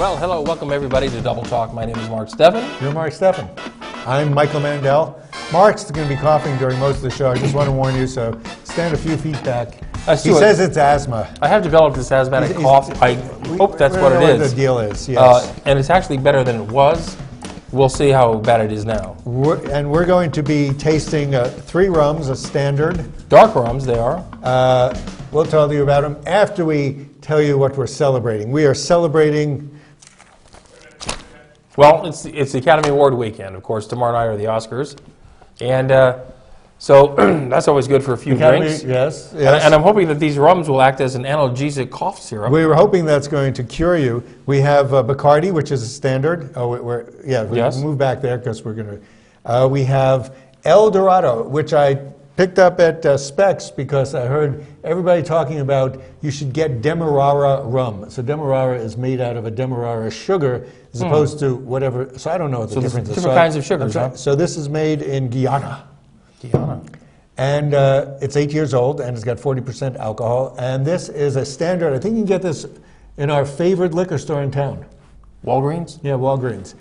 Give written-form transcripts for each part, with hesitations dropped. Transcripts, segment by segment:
Well, hello, welcome everybody to Double Talk. My name is Mark Steffen. You're Mark Steffen. I'm Michael Mandel. Mark's going to be coughing during most of the show. I just want to warn you, so stand a few feet back. He says it's asthma. I have developed this asthmatic cough. I hope that's what it is. What the deal is, yes. And it's actually better than it was. We'll see how bad it is now. We're going to be tasting 3 rums, a standard. Dark rums, they are. We'll tell you about them after we tell you what we're celebrating. We are celebrating... Well, it's the Academy Award weekend, of course. Tomorrow night are the Oscars. And so that's always good for a few drinks. Yes. And I'm hoping that these rums will act as an analgesic cough syrup. We were hoping that's going to cure you. We have Bacardi, which is a standard. We move back there because we're going to. We have El Dorado, which I picked up at Specs because I heard everybody talking about you should get Demerara rum. So Demerara is made out of a Demerara sugar as opposed to whatever. So I don't know what the difference is. Different kinds of sugars, huh? So this is made in Guyana. And it's 8 years old, and it's got 40% alcohol. And this is a standard. I think you can get this in our favorite liquor store in town. Walgreens? Yeah, Walgreens.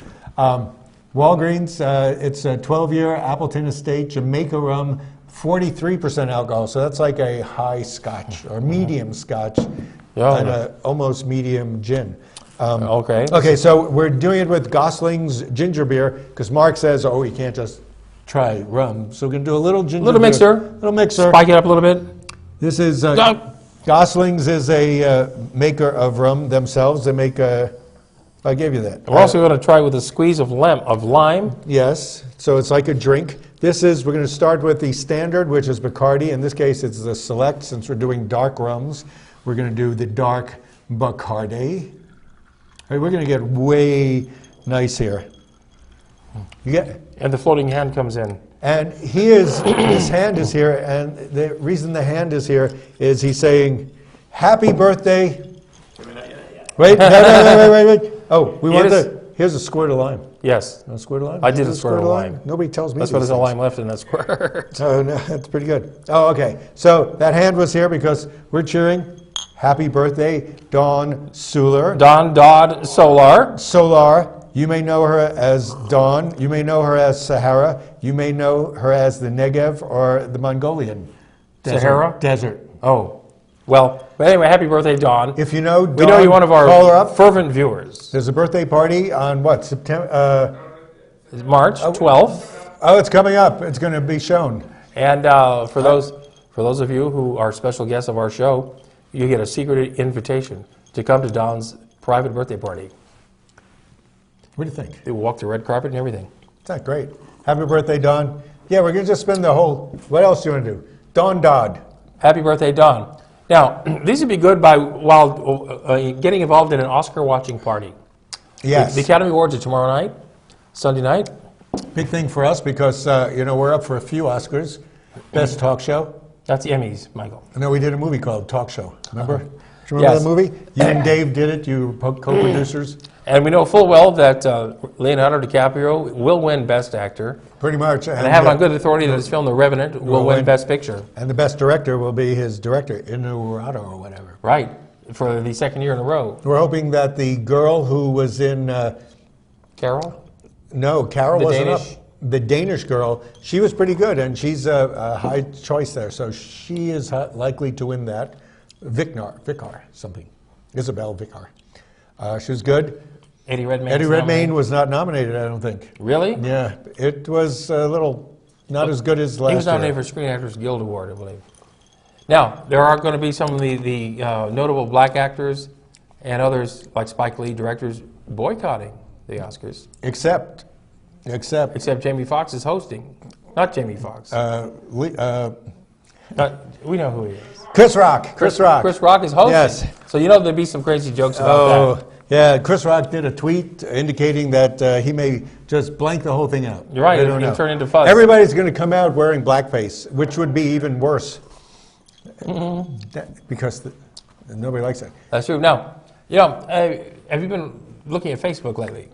Walgreens, it's a 12-year Appleton Estate Jamaica rum, 43% alcohol. So that's like a high scotch or medium scotch and a almost medium gin. Okay, so we're doing it with Gosling's ginger beer because Mark says, oh, you can't just try rum. So we're going to do a little ginger beer. Little mixer. Spike it up a little bit. This is, Gosling's is a maker of rum themselves. They make I gave you that. We're also going to try with a squeeze of lime. Yes, so it's like a drink. We're going to start with the standard, which is Bacardi. In this case, it's the select. Since we're doing dark rums, we're going to do the dark Bacardi. We're going to get way nice here. And the floating hand comes in. And his hand is here, and the reason the hand is here is he's saying, happy birthday. Wait. Oh, here's a squirt of lime. Yes. A squirt of lime? I did a squirt of lime. Nobody tells me that's why there's a lime left in that squirt. Oh, no, that's pretty good. Oh, okay. So that hand was here because we're cheering. Happy birthday, Dawn Solar. Dodd Solar. Solar. You may know her as Dawn. You may know her as Sahara. You may know her as the Negev or the Mongolian desert. Oh. Well, but anyway, happy birthday, Dawn. If you know Dawn, we know you're one of our fervent viewers. There's a birthday party on what, September? March 12th. Oh, it's coming up. It's going to be shown. And for those of you who are special guests of our show, you get a secret invitation to come to Dawn's private birthday party. What do you think? They will walk the red carpet and everything. Is that great? Happy birthday, Dawn. Yeah, we're going to just spend the whole... What else do you want to do? Dawn Dodd. Happy birthday, Dawn. Now, these would be good while getting involved in an Oscar-watching party. Yes. The Academy Awards are tomorrow night, Sunday night. Big thing for us because, we're up for a few Oscars. Best talk show. That's the Emmys, Michael. No, we did a movie called Talk Show. Remember? Do you remember the movie? You and Dave did it. You were co-producers. And we know full well that Leonardo DiCaprio will win Best Actor. Pretty much. And I have it on good authority that his film, The Revenant, will win Best Picture. And the Best Director will be his director, Inarritu or whatever. Right, for the second year in a row. We're hoping that the girl who was in... Carol? No, Carol wasn't up. The Danish girl, she was pretty good, and she's a high choice there. So she is likely to win that. Vicar, something. Isabel Vicar. She was good. Eddie Redmayne. Eddie Redmayne was not nominated, I don't think. Really? Yeah, it was a little not as good as last year. He was nominated for Screen Actors Guild Award, I believe. Now, there are going to be some of the notable black actors and others, like Spike Lee, directors, boycotting the Oscars. Except Jamie Foxx is hosting. Not Jamie Foxx. We know who he is. Chris Rock. Chris Rock is hosting. Yes. So there'll be some crazy jokes about that. Yeah, Chris Rock did a tweet indicating that he may just blank the whole thing out. You're right, it'll turn into fuzz. Everybody's going to come out wearing blackface, which would be even worse. Because nobody likes that. That's true. Now, have you been looking at Facebook lately?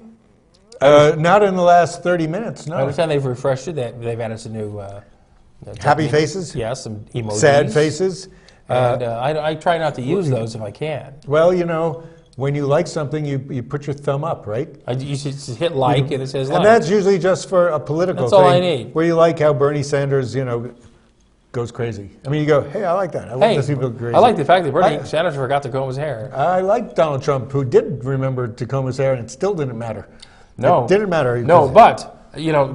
Not in the last 30 minutes, no. I understand they've refreshed it. They've added some new... happy faces? Yes, some emojis. Sad faces. And I try not to use those if I can. Well, when you like something, you put your thumb up, right? You should just hit like, and it says like. And that's usually just for a political That's thing. all I need. Where you like how Bernie Sanders, goes crazy. I mean, you go, hey, I like that. I love to see people go crazy. I like the fact that Bernie Sanders forgot to comb his hair. I like Donald Trump, who did remember to comb his hair, and it still didn't matter. No. It didn't matter. No, but,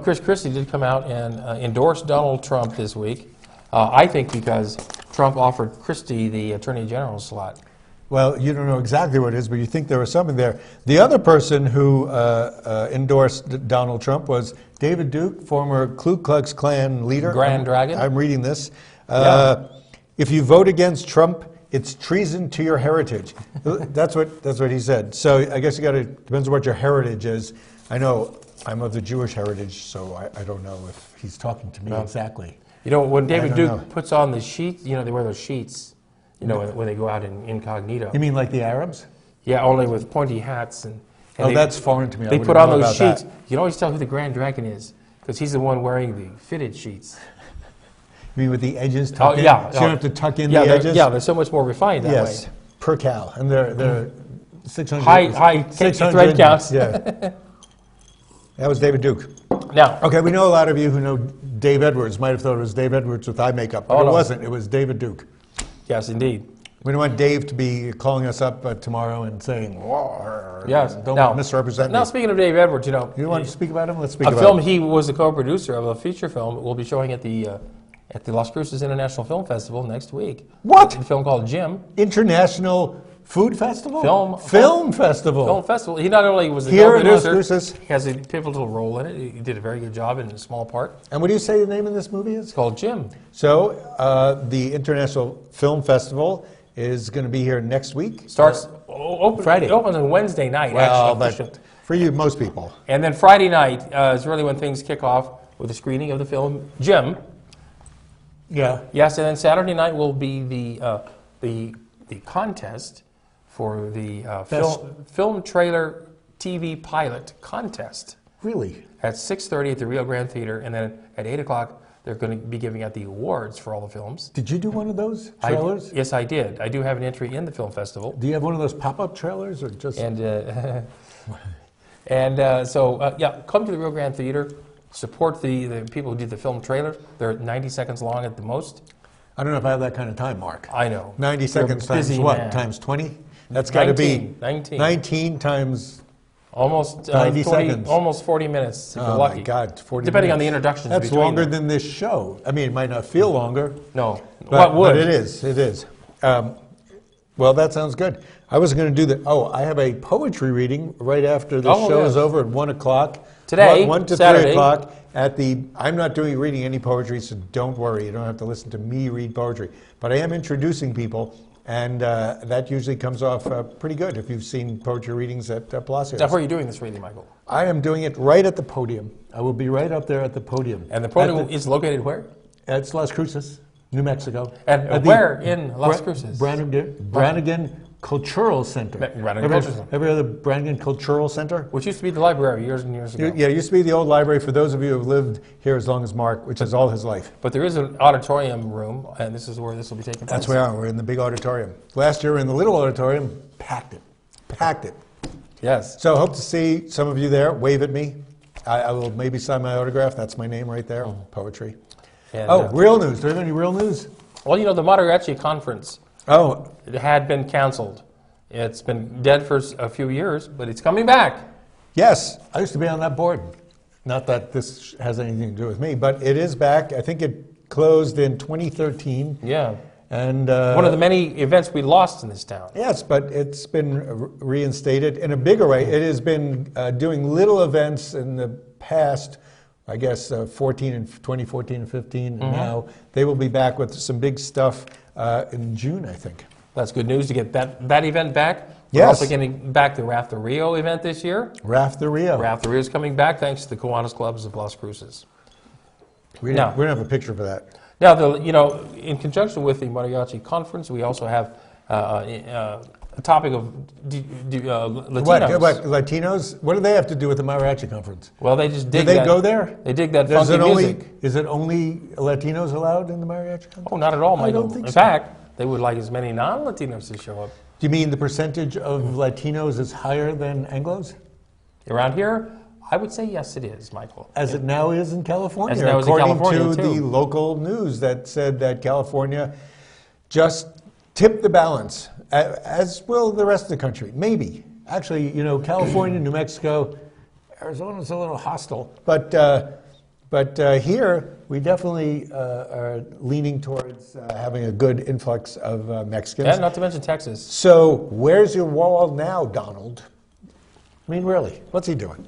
Chris Christie did come out and endorse Donald Trump this week. I think because Trump offered Christie the Attorney General slot. Well, you don't know exactly what it is, but you think there was something there. The other person who endorsed Donald Trump was David Duke, former Ku Klux Klan leader. Grand Dragon. I'm reading this. If you vote against Trump, it's treason to your heritage. That's what he said. So I guess depends on what your heritage is. I know I'm of the Jewish heritage, so I don't know if he's talking to me exactly. When David Duke puts on the sheets, they wear those sheets, when they go out in incognito. You mean like the Arabs? Yeah, only with pointy hats. And that's foreign to me. They put on those sheets. You can always tell who the Grand Dragon is, because he's the one wearing the fitted sheets. You mean with the edges tucked in? Yeah. So you don't have to tuck in the edges? Yeah, they're so much more refined that way. Yes, per cal. And they're 600. High 600 thread counts. Yeah. That was David Duke. Now, okay, we know a lot of you who know Dave Edwards might have thought it was Dave Edwards with eye makeup, but it wasn't. It was David Duke. Yes, indeed. We don't want Dave to be calling us up tomorrow and saying, yes, don't misrepresent me. Now, speaking of Dave Edwards, You want to speak about him? Let's speak about a film him. he was the co-producer of a feature film will be showing at the Las Cruces International Film Festival next week. What? A film called Jim. International Food Festival? Film Festival. Film Festival. He not only was the Here in Las co-producer, Cruces. he has a pivotal role in it. He did a very good job in a small part. And what do you say the name of this movie is? It's called Jim. So, the International Film Festival is going to be here next week. Starts Friday. It opens on Wednesday night, Well, actually. but for you, most people. And then Friday night is really when things kick off with a screening of the film Jim. Yeah. Yes, and then Saturday night will be the contest for the film trailer TV pilot contest. Really? At 6:30 at the Rio Grande Theater, and then at 8 o'clock they're going to be giving out the awards for all the films. Did you do one of those trailers? Yes, I did. I do have an entry in the film festival. Do you have one of those pop-up trailers, or just? So come to the Rio Grande Theater. Support the people who did the film trailer. They're 90 seconds long at the most. I don't know if I have that kind of time, Mark. I know. 90 seconds times busy what? man. Times 20? That's got to be 19 times almost 90 seconds. Almost 40 minutes if you're Oh lucky. my God, 40 Depending minutes. on the introductions. That's longer than this show. I mean, it might not feel longer. No. But it is. It is. Well, that sounds good. I was going to do that. Oh, I have a poetry reading right after the show is over at 1 o'clock. Today, 1 to Saturday. 3 o'clock at the. I'm not reading any poetry, so don't worry. You don't have to listen to me read poetry. But I am introducing people, and that usually comes off pretty good if you've seen poetry readings at Palacios. Now, where are you doing this reading, Michael? I am doing it right at the podium. I will be right up there at the podium. And the podium is located where? It's Las Cruces, New Mexico. And where in Las Cruces? Brannigan Cultural Center. Every other Brannigan Cultural Center. Which used to be the library years and years ago. Yeah, it used to be the old library for those of you who have lived here as long as Mark, which is all his life. But there is an auditorium room, and this is where this will be taking place. That's where we are. We're in the big auditorium. Last year we were in the little auditorium, packed it. Yes. So hope to see some of you there. Wave at me. I will maybe sign my autograph. That's my name right there. Poetry. And, real news. Do we have any real news? Well, the Mariachi Conference. It had been canceled. It's been dead for a few years, but it's coming back. Yes, I used to be on that board. Not that this has anything to do with me, but it is back. I think it closed in 2013. Yeah. And one of the many events we lost in this town. Yes, but it's been reinstated in a bigger way. It has been doing little events in the past, I guess 2014 and 15, and now they will be back with some big stuff in June, I think. That's good news to get that event back. We're Yes. also getting back the Raft the Rio event this year. Raft the Rio. Raft the Rio is coming back thanks to the Kiwanis Clubs of Las Cruces. We don't have a picture for that. Now, in conjunction with the Mariachi Conference, we also have a topic of Latinos. What, Latinos? What do they have to do with the Mariachi Conference? Well, they just dig Do they go there? They dig that funky music. Is it only Latinos allowed in the Mariachi Conference? Oh, not at all, I Michael. don't think In so. fact, they would like as many non-Latinos to show up Do you mean the percentage of Latinos is higher than Anglos? Around here, I would say yes, it is, Michael. As it now is in California, As it now is in according California, to too. the local news that said that California just tipped the balance, as will the rest of the country. Maybe. Actually, you know, California, New Mexico, Arizona's a little hostile. But here, we definitely are leaning towards having a good influx of Mexicans. And not to mention Texas. So where's your wall now, Donald? I mean, really, what's he doing?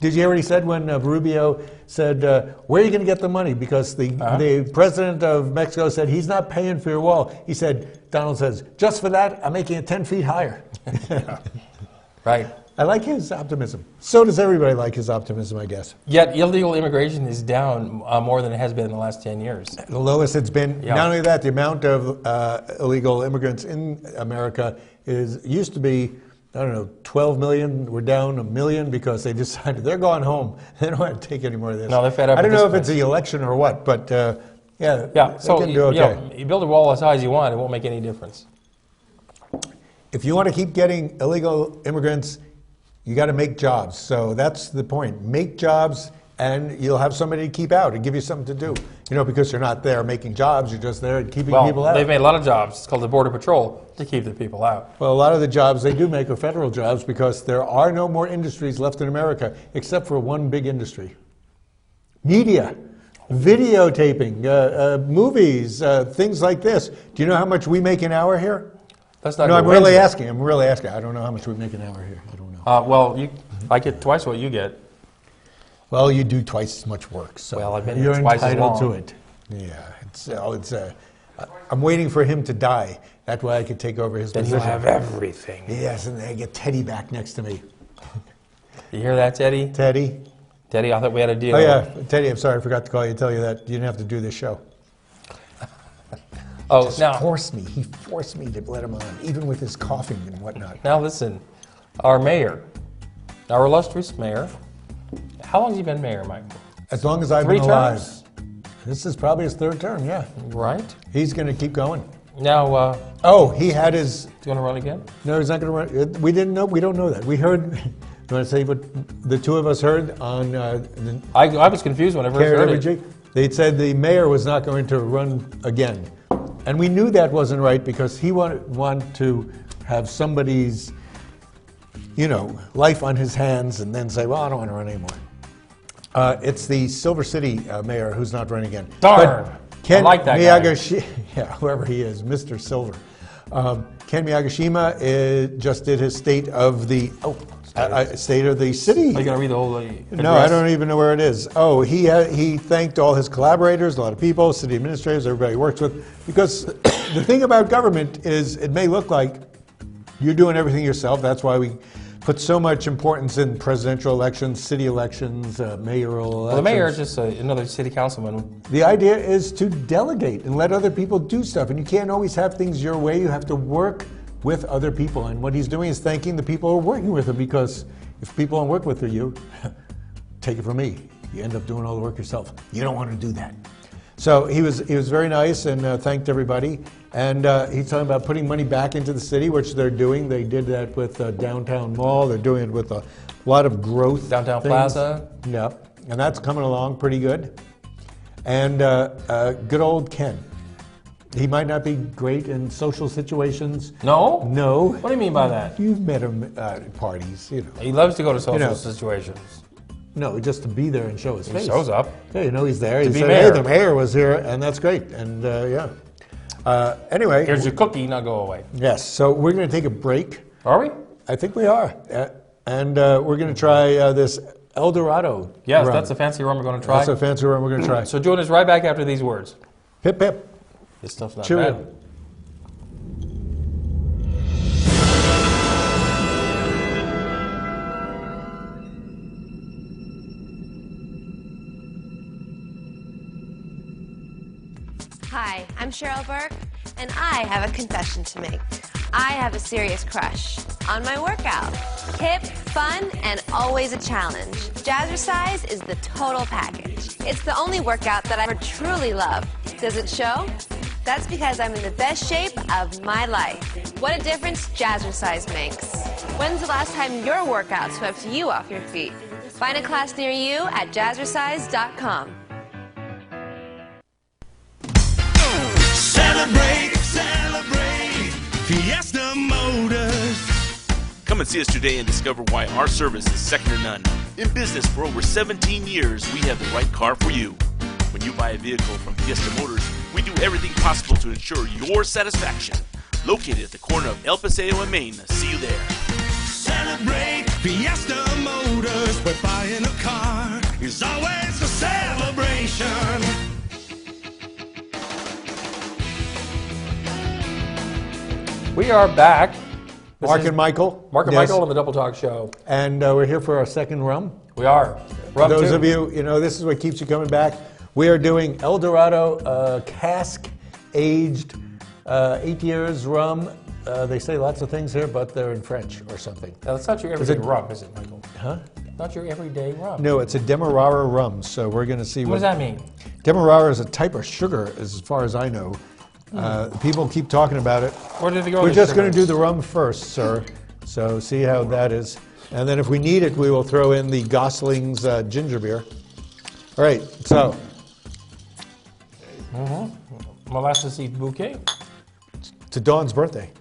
Did you hear what he said when Rubio said, where are you going to get the money? Because the president of Mexico said, he's not paying for your wall. He said, Donald says, just for that, I'm making it 10 feet higher. Right. I like his optimism. So does everybody like his optimism, I guess. Yet illegal immigration is down more than it has been in the last 10 years. The lowest it's been. Yeah. Not only that, the amount of illegal immigrants in America used to be, I don't know, 12 million. We're down 1 million because they decided they're going home. They don't want to take any more of this. No, they're fed up I don't with know if this it's the election or what, but yeah, So they can do okay. you build a wall as high as you want, it won't make any difference. If you want to keep getting illegal immigrants, you got to make jobs. So that's the point. Make jobs, and you'll have somebody to keep out and give you something to do. You know, because you're not there making jobs, you're just there keeping people out. They've made a lot of jobs. It's called the Border Patrol to keep the people out. Well, a lot of the jobs they do make are federal jobs because there are no more industries left in America except for one big industry. Media, videotaping, movies, things like this. Do you know how much we make an hour here? That's not No, good. I'm really asking. I don't know how much we make an hour here. I don't know. I get twice what you get. Well, you do twice as much work, so Well, I've been here you're twice as entitled to long. it. Yeah, I'm waiting for him to die. That way I could take over his Then position. you'll have everything. Yes, and then I get Teddy back next to me. You hear that, Teddy? Teddy? Teddy, I thought we had a deal. Oh, yeah. Teddy, I'm sorry, I forgot to call you and tell you that you didn't have to do this show. Oh, now, He forced me to let him on, even with his coughing and whatnot. now listen. Our mayor, our illustrious mayor, how long has he been mayor, Mike? As long as I've 3 been alive. terms? This is probably his 3rd term, yeah. Right. He's going to keep going. Now, Oh, he had his... do you want to run again? No, he's not going to run. We didn't know. We don't know that. We heard... You want to say what the two of us heard on the I was confused when I first heard it. KRWG? They said the mayor was not going to run again. And we knew that wasn't right because he wanted to have somebody's, life on his hands and then say, well, I don't want to run anymore. It's the Silver City mayor who's not running again. Darn. Ken I like that guy. whoever he is, Mr. Silver. Ken Miyagishima just did his state of the state of the city. Are you going to read the whole address? No, I don't even know where it is. Oh, he thanked all his collaborators, a lot of people, city administrators, everybody he works with. Because the thing about government is it may look like you're doing everything yourself. That's why we put so much importance in presidential elections, city elections, mayoral elections. Well, the mayor is just another city councilman. The idea is to delegate and let other people do stuff. And you can't always have things your way. You have to work with other people. And what he's doing is thanking the people who are working with him, because if people don't work with you, take it from me, you end up doing all the work yourself. You don't want to do that. So he was very nice and thanked everybody. And he's talking about putting money back into the city, which they're doing. They did that with Downtown Mall. They're doing it with a lot of growth. Downtown things. Plaza. Yeah, and that's coming along pretty good. And good old Ken. He might not be great in social situations. No? No. What do you mean by that? You've met him at parties, He loves to go to social know. situations. No, just to be there and show his face. He shows up. Yeah, he's there. He be said, mayor. hey, the mayor was here, and that's great. And anyway. Here's your cookie, now go away. Yes, so we're going to take a break. Are we? I think we are. And we're going to try this El Dorado. Yes, rum. that's a fancy rum we're going to try. That's a fancy rum we're going to try. So join us right back after these words. Hip, hip. This stuff's not Cheerio. bad. Hi, I'm Cheryl Burke, and I have a confession to make. I have a serious crush on my workout. Hip, fun, and always a challenge. Jazzercise is the total package. It's the only workout that I truly love. Does it show? That's because I'm in the best shape of my life. What a difference Jazzercise makes. When's the last time your workout swept you off your feet? Find a class near you at jazzercise.com. Celebrate, celebrate, Fiesta Motors. Come and see us today and discover why our service is second to none. In business for over 17 years, we have the right car for you. When you buy a vehicle from Fiesta Motors, we do everything possible to ensure your satisfaction. Located at the corner of El Paseo and Main. See you there. Celebrate, Fiesta Motors. Where buying a car is always a celebration. We are back. This Mark is and Michael. Mark and Yes. Michael on the Double Talk Show. And we're here for our second rum. We are. For Rum those two. of you, this is what keeps you coming back. We are doing El Dorado cask-aged 8 years rum. They say lots of things here, but they're in French or something. Now, that's not your everyday rum, is it, Michael? Huh? Not your everyday rum. No, it's a Demerara rum, so we're going to see What does that mean? Demerara is a type of sugar, as far as I know. People keep talking about it. Where did it go? We're just going to do the rum first, sir. So see how that is. And then if we need it, we will throw in the Gosling's ginger beer. All right, so Molasses seed bouquet. to Dawn's birthday.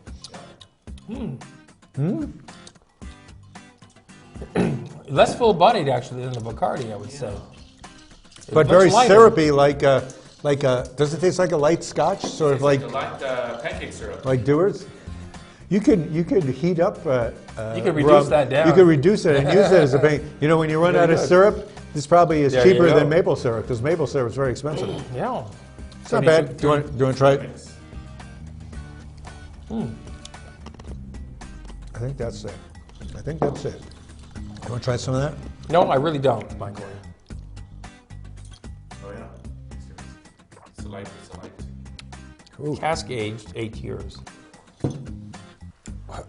Less full-bodied, actually, than the Bacardi, I would say. It's But much very lighter. syrupy, like a, does it taste like a light scotch? Sort of like pancake syrup. like Dewar's? You could heat up You could reduce rum. that down. You could reduce it and use it as a paint. When you run out of good. syrup, this probably is There you cheaper go. than maple syrup, because maple syrup is very expensive. Yeah. It's not bad. Do you want to try it? I think that's it. You want to try some of that? No, I really don't, Michael. Oh, yeah. It's a light. Ooh. Cask aged 8 years.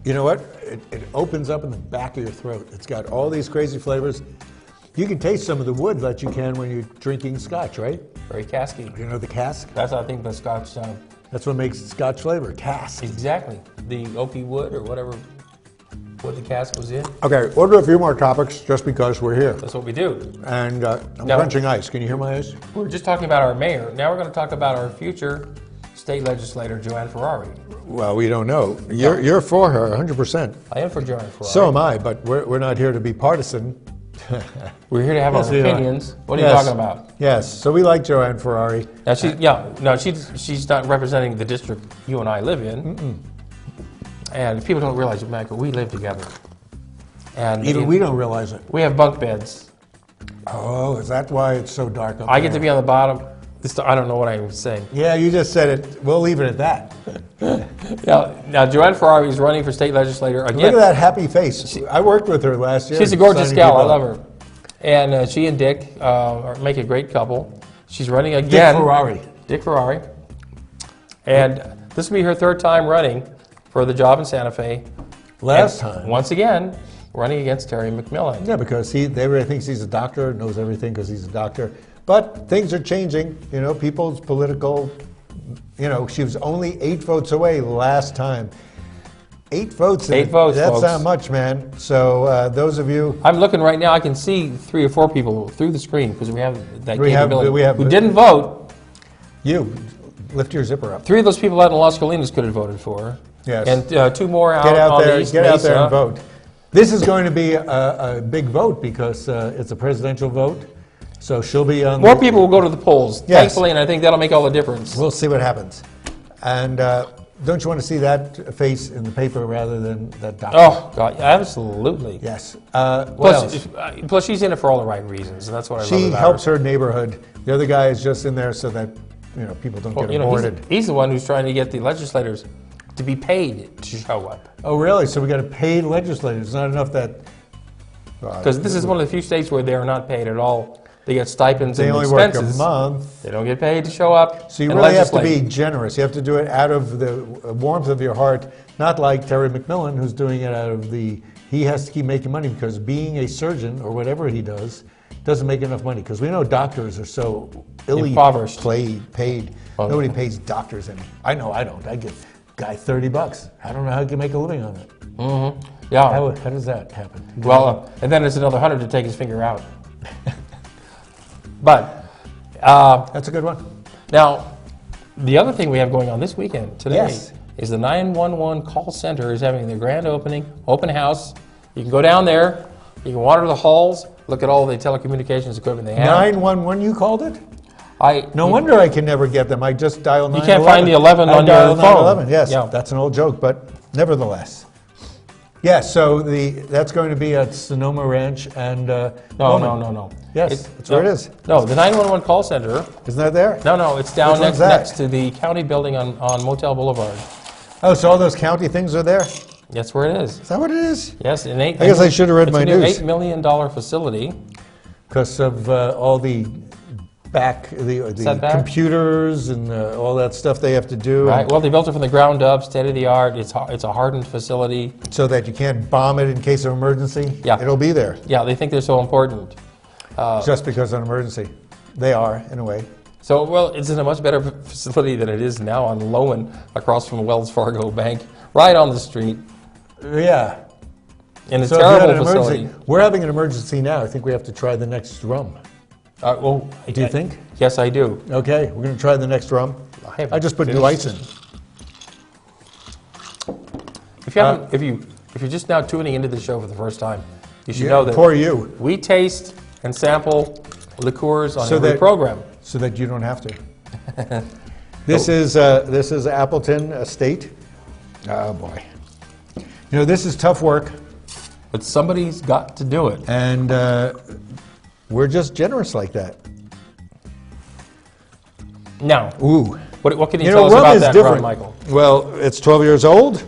You know what? It opens up in the back of your throat. It's got all these crazy flavors. You can taste some of the wood that you can when you're drinking scotch, right? Very casky. You know the cask? That's, I think, the Scotch. That's what makes scotch flavor, cask. Exactly. The oaky wood or whatever wood the cask was in. Okay, order a few more topics just because we're here. That's what we do. And I'm No. crunching ice. Can you hear my ice? We were just talking about our mayor. Now we're going to talk about our future state legislator, Joanne Ferrari. Well, we don't know. You're for her, 100%. I am for Joanne Ferrari. So am I, but we're not here to be partisan. We're here to have Yes, our we are. opinions. What are you Yes. talking about? Yes, so we like Joanne Ferrari. Now she's not representing the district you and I live in. And people don't realize, Michael, we live together. And Even we don't realize it. we have bunk beds. Oh, is that why it's so dark up I there? get to be on the bottom. I don't know what I was saying. Yeah, you just said it. We'll leave it at that. Now Joanne Ferrari is running for state legislator again. Look at that happy face. I worked with her last year. She's a gorgeous signing gal. I people love up. her. And she and Dick make a great couple. She's running again. Dick Ferrari. And this will be her third time running for the job in Santa Fe. Last And time. once again, running against Terry McMillan. Yeah, because everybody thinks he's a doctor, knows everything because he's a doctor. But things are changing. People's political. She was only 8 votes away last time. 8 votes. 8 votes, That's folks. not much, man. So those of you. I'm looking right now. I can see 3 or 4 people through the screen because we have that capability. we have- who didn't vote. You lift your zipper up. 3 of those people out in Las Colinas could have voted for her. Yes. And 2 more out Get out on there. the East Get out there Mesa. and vote. This is going to be a big vote because it's a presidential vote. So she'll be on. More people will go to the polls, Yes. thankfully, and I think that'll make all the difference. We'll see what happens. And don't you want to see that face in the paper rather than that doctor? Oh, God, absolutely. Yes. What else? Plus, she's in it for all the right reasons, and that's what I love She about helps her. her neighborhood. The other guy is just in there so that people don't Well, get aborted. he's the one who's trying to get the legislators to be paid to show up. Oh, really? So we got to pay legislators. It's not enough that. Because this is one of the few states where they are not paid at all. They get stipends They and only work expenses. a month. They don't get paid to show up. So you and really have to legislate. be generous. You have to do it out of the warmth of your heart, not like Terry McMillan, who's doing it out of the he has to keep making money because being a surgeon or whatever he does doesn't make enough money because we know doctors are so Impoverished. paid. Oh, Nobody pays doctors any. I know I don't. I give guy $30. I don't know how he can make a living on it. Mm-hmm. Yeah. How does that happen? Well, and then there's another 100 to take his finger out. But That's a good one. now, the other thing we have going on this weekend today Yes. is the 911 call center is having their grand open house. You can go down there. You can wander the halls, look at all the telecommunications equipment they have. 911, you called it? No wonder I can never get them. I just dial 911. You can't find the 11 I on your dial phone. 911, yes. Yeah. That's an old joke, but nevertheless. Yeah, so that's going to be at Sonoma Ranch and No. Yes, that's where it is. No, the 911 call center. Isn't that there? No, it's down Which one's next that? to the county building on Motel Boulevard. Oh, so all those county things are there? That's where it is. Is that what it is? Yes, I guess I should have read my news. It's a new $8 million facility. Because of all the the Setback? computers and all that stuff they have to do. Right. and Well, they built it from the ground up, state of the art. It's a hardened facility. so that you can't bomb it in case of emergency. Yeah. It'll be there. Yeah, they think they're so important. Just because of an emergency. They are, in a way. So, well, it's in a much better facility than it is now on Lowen, across from Wells Fargo Bank, right on the street, Yeah. in a So if you had terrible an facility. emergency, we're having an emergency now. I think we have to try the next rum. Do you think? Yes, I do. Okay, we're going to try the next rum. I just put new ice in. If you haven't, if you're just now tuning into the show for the first time, you should Yeah, know that poor you. we taste and sample liqueurs on So every that- program. So that you don't have to. This is Appleton Estate. Oh boy. You know, this is tough work, But somebody's got to do it. and we're just generous like that. Now, Ooh. what can you, You tell know, us rum about is that different. rum, Michael? Well, it's 12 years old,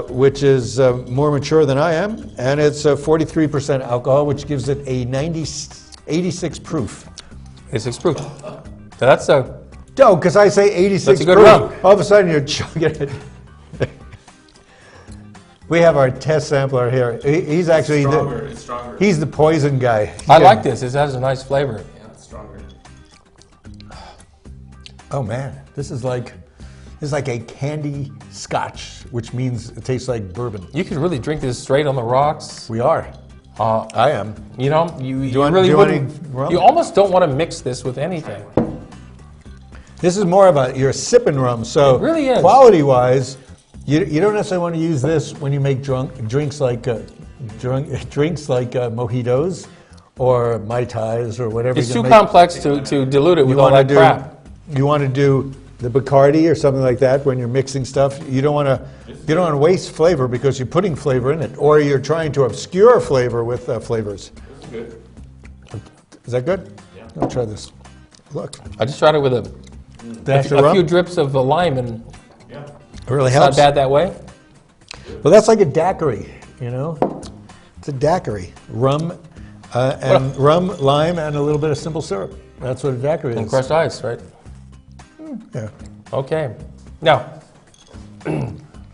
which is more mature than I am, and it's 43% alcohol, which gives it a 86 proof. It's proof. So that's a No, because I say 86 That's a good proof. rum. All of a sudden you're chugging it. We have our test sampler here. He's actually It's stronger. he's the poison guy. I like this. It has a nice flavor. Yeah, it's stronger. Oh man, this is like a candy scotch, which means it tastes like bourbon. You could really drink this straight on the rocks. We are. I am. You know, you want- really do you want wouldn't. any rum? You almost don't want to mix this with anything. This is more of a sipping rum. So It really is. quality-wise, you don't necessarily want to use this when you make drinks like mojitos or Mai Tais or whatever. It's you're too gonna make. complex to dilute it with all wanna that crap. You want to do the Bacardi or something like that when you're mixing stuff. You don't want to waste flavor because you're putting flavor in it, or you're trying to obscure flavor with flavors. It's good. Is that good? Yeah. I'll try this. Look, I just tried it with a dash of few rum. drips of lime, and Yeah. It really it's helps. not bad that way. Well, that's like a daiquiri, you know? It's a daiquiri. Rum, lime, and a little bit of simple syrup. That's what a daiquiri And is. crushed ice, right? Yeah. Okay. Now,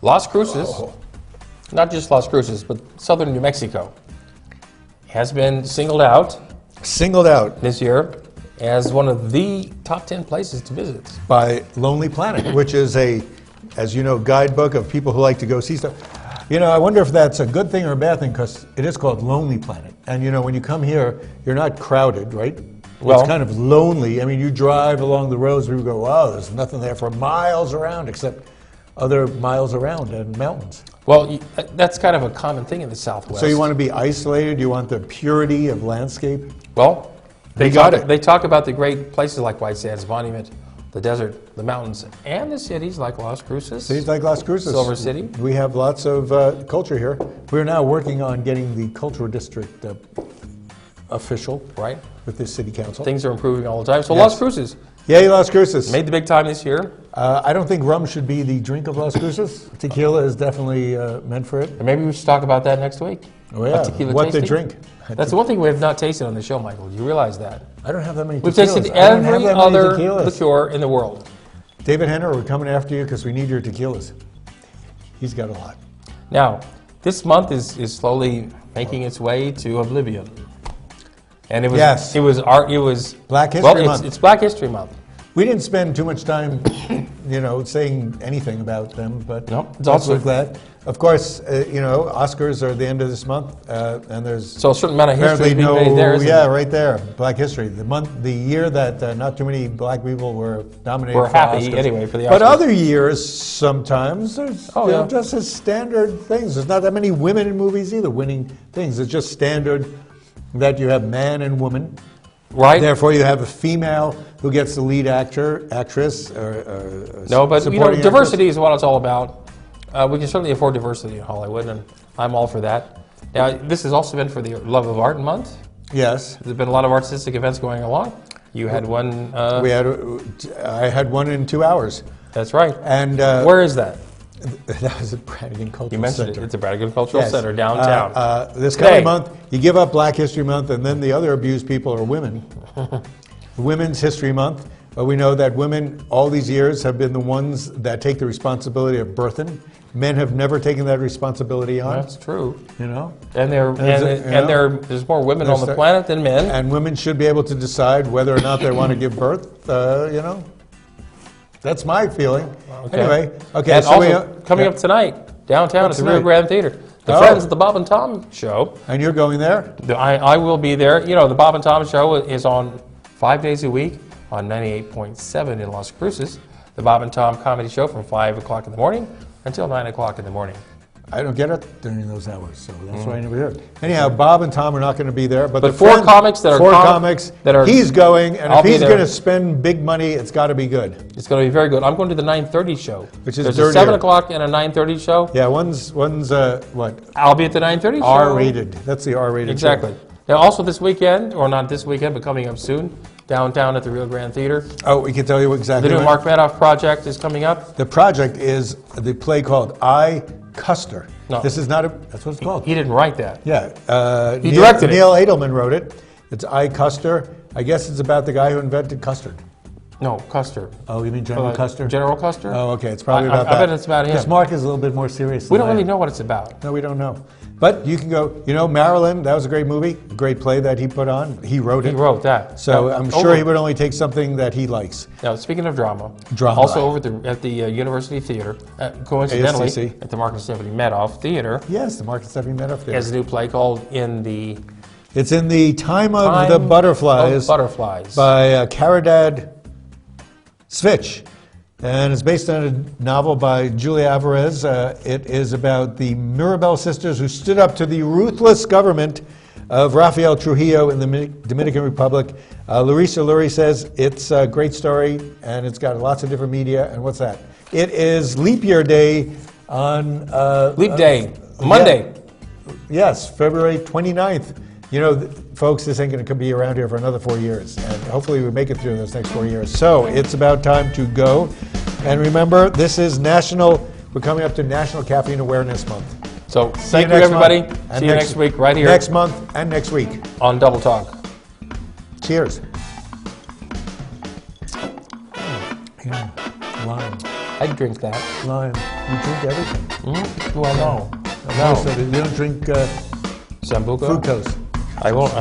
Las Cruces, not just Las Cruces, but southern New Mexico, has been singled out Singled out this year as one of the top 10 places to visit. by Lonely Planet, which is as you know, guidebook of people who like to go see stuff. You know, I wonder if that's a good thing or a bad thing, because it is called Lonely Planet. And you know, when you come here, you're not crowded, right? Well- it's kind of lonely. I mean, you drive along the roads, people go, wow, there's nothing there for miles around except other miles around and mountains. Well, that's kind of a common thing in the Southwest. So you want to be isolated? You want the purity of landscape? Well, They got talk, it. They talk about the great places like White Sands Monument, the desert, the mountains, and the cities like Las Cruces. Cities like Las Cruces. Silver City. We have lots of culture here. We're now working on getting the cultural district official Right. with the city council. Things are improving all the time. So Yes. Las Cruces Yay, Las Cruces. made the big time this year. I don't think rum should be the drink of Las Cruces. Tequila is definitely meant for it. And maybe we should talk about that next week. Oh yeah, A tequila what they tasting. drink. That's the one thing we have not tasted on the show, Michael. Do you realize that? I don't have that many We've tequilas. tasted I don't have every that many other tequilas. liqueur in the world. David Henner, we're coming after you because we need your tequilas. He's got a lot. Now, This month is slowly making its way to oblivion. And it was Yes. it was art it was Black History Month. It's Black History Month. We didn't spend too much time, saying anything about them, but Nope, it's also- we're glad. Of course, Oscars are at the end of this month, and there's So a certain amount of history apparently being made there. Isn't yeah, it? right there, Black History. The year that not too many black people were nominated. We're for happy Oscars. anyway for the But Oscars. other years, sometimes there's yeah. just as standard things. There's not that many women in movies either winning things. It's just standard that you have man and woman. Right? Therefore, you have a female who gets the lead actress. No, but supporting diversity is what it's all about. We can certainly afford diversity in Hollywood, and I'm all for that. Now, this has also been for the Love of Art Month. actress. Yes. There's been a lot of artistic events going along. You had one. I had one in 2 hours. That's right. And Where is that? that was at Brannigan Cultural You mentioned Center. it. It's a Brannigan Cultural Yes. Center downtown. This coming Hey. month, you give up Black History Month, and then the other abused people are women. Women's History Month. We know that women, all these years, have been the ones that take the responsibility of birthing. Men have never taken that responsibility on. That's true. And There's more women on the There's- planet than men. And women should be able to decide whether or not they want to give birth. That's my feeling. Okay. Anyway, okay. And so also, coming up tonight, downtown at the Rio tonight? Grande Theater, the Oh. Friends of the Bob and Tom Show. and you're going there? I will be there. The Bob and Tom Show is on 5 days a week on 98.7 in Las Cruces. The Bob and Tom Comedy Show from 5 o'clock in the morning until 9 o'clock in the morning. I don't get it during those hours, so that's why I never hear it. Anyhow, Bob and Tom are not going to be there, but But the four friends- comics that are four com- comics that are- he's going, and I'll if be he's there. going to spend big money, it's got to be good. It's going to be very good. I'm going to the 9:30 show. Which is There's a dirtier. 7 o'clock and a 9:30 show. Yeah, one's what I'll be at the 9:30 show. R-rated. That's the R-rated. Exactly. Now, also this weekend, or not this weekend, but coming up soon, downtown at the Rio Grande Theater, show. Oh, we can tell you exactly. the new when. Mark Madoff project is coming up. The project is the play called I, Custer. No. This is not a. That's what it's called. He didn't write that. Yeah. He directed it. Neil Edelman wrote it. It's I, Custer. I guess it's about the guy who invented custard. No, Custer. Oh, you mean General Custer? General Custer? Oh, okay. It's probably I about that. bet it's about him. Because Mark is a little bit more serious. We than don't I really am. know what it's about. No, we don't know. But you can go. Marilyn. That was a great movie, a great play that he put on. He wrote it. He wrote that. So Now, I'm sure he would only take something that he likes. Now, speaking of drama, Drama. also over at the University Theater, coincidentally, ASTC. at the Mark and Stephanie Madoff Theater, Yes, the Market 70 Meadow he has a new play called In the It's in the Time of Time the Butterflies. of Butterflies. By Caridad Svich. And it's based on a novel by Julia Alvarez. It is about the Mirabal sisters who stood up to the ruthless government of Rafael Trujillo in the Dominican Republic. Larissa Lurie says it's a great story, and it's got lots of different media. And what's that? It is Leap Year Day on... Leap Day, Monday. Yes, February 29th. Folks, this ain't going to be around here for another 4 years, and hopefully we make it through those next 4 years. So it's about time to go. And remember, this is we're coming up to National Caffeine Awareness Month. So See thank you, next everybody. month, and See you next week right here Next month and next week. on Double Talk. Cheers. Yeah, lime. I'd drink that. Lime. You drink everything. Well, no. No. You don't drink Sambuca? fructose. I won't.